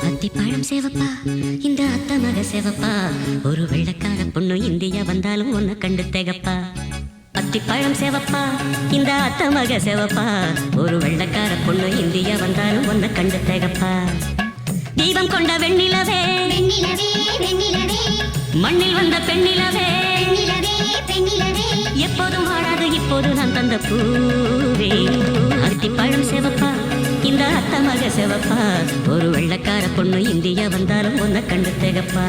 அத்திப்பழம் சேவப்பா இந்த அத்த மக சேவப்பா ஒரு வெள்ளக்கார பொண்ணு இந்தியா வந்தாலும் உன்னை கண்டு திகப்பா. அத்திப்பழம் சேவப்பா இந்த அத்த மக சேவப்பா ஒரு வெள்ளக்கார பொண்ணு இந்தியா வந்தாலும் உன்னை கண்டு திகப்பா. தீபம் கொண்ட வெண்ணிலவே மண்ணில் வந்த பெண்ணிலவே எப்போதும் ஆடாது இப்போது நான் தந்த பூவே. அத்திப்பழம் சேவப்பா இந்த அத்த மக சேவப்பா ஒரு வெள்ளக்கார பொண்ணு இந்தியா வந்தாலும் உன்னை கண்டு திகப்பா.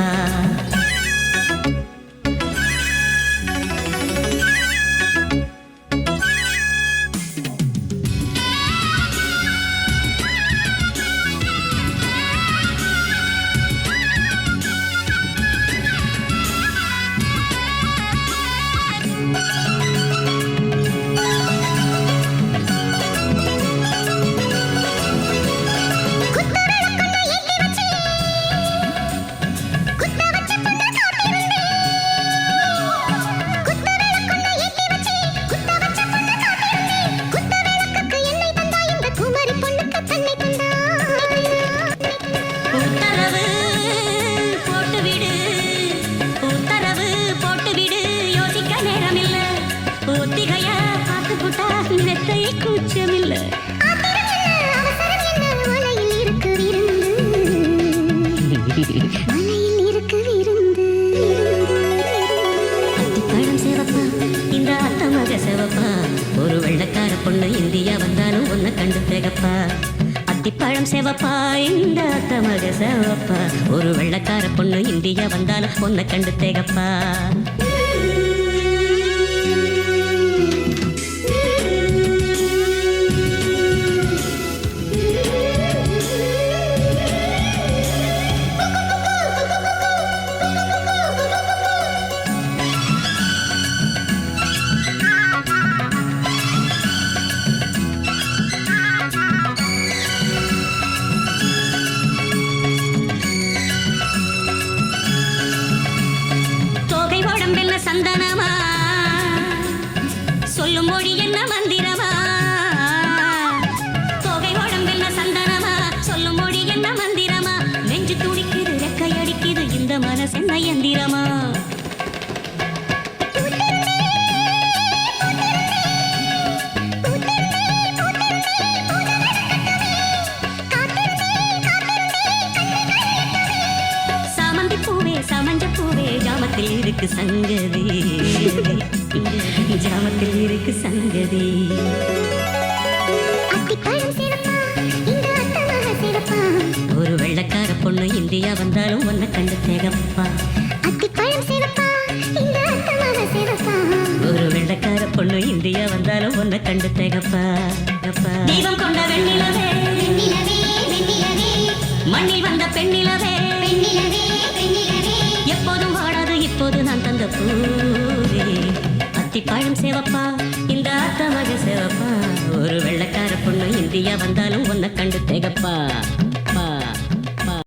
அத்திப்பழம் சேவப்பா இந்த அத்த மக சேவப்பா ஒரு வெள்ளக்கார பொண்ணு இந்தியா வந்தாலும் உன்னை கண்டு திகப்பா. அத்திப்பழம் சேவப்பா இந்த அத்த மக சேவப்பா ஒரு வெள்ளக்கார பொண்ணு இந்தியா வந்தாலும் உன்னை கண்டு திகப்பா. சந்தனமா சொல்லும் மொழி என்ன மந்திரமா, தொகை உடம்பென்ன சந்தனமா சொல்லும் மொழி என்ன மந்திரமா, நெஞ்சு துடிக்குது ரெக்கை அடிக்குது இந்த மனசு என்ன எந்திரமா. சாமந்தி பூவே சமஞ்ச பூவே ஜாமத்தில் இருக்கு சங்கதி, ஜாமத்தில் இருக்கு சங்கதி. ஒரு வெள்ளக்கார பொண்ணு இந்தியா வந்தாலும் உன்னை கண்டு திகப்பா. ஒரு வெள்ளக்கார பொண்ணு இந்தியா வந்தாலும் உன்னை கண்டு திகப்பா. தீபம் கொண்ட வெண்ணிலவே மண்ணில் வந்த பெண்ணிலவே எப்போதும் வாடாது இப்போது நான் தந்த பூவே. அத்திப்பழம் சேவப்பா இந்த அத்த மக சேவப்பா ஒரு வெள்ளக்கார பொண்ணு இந்தியா வந்தாலும் உன்னை கண்டு திகப்பா.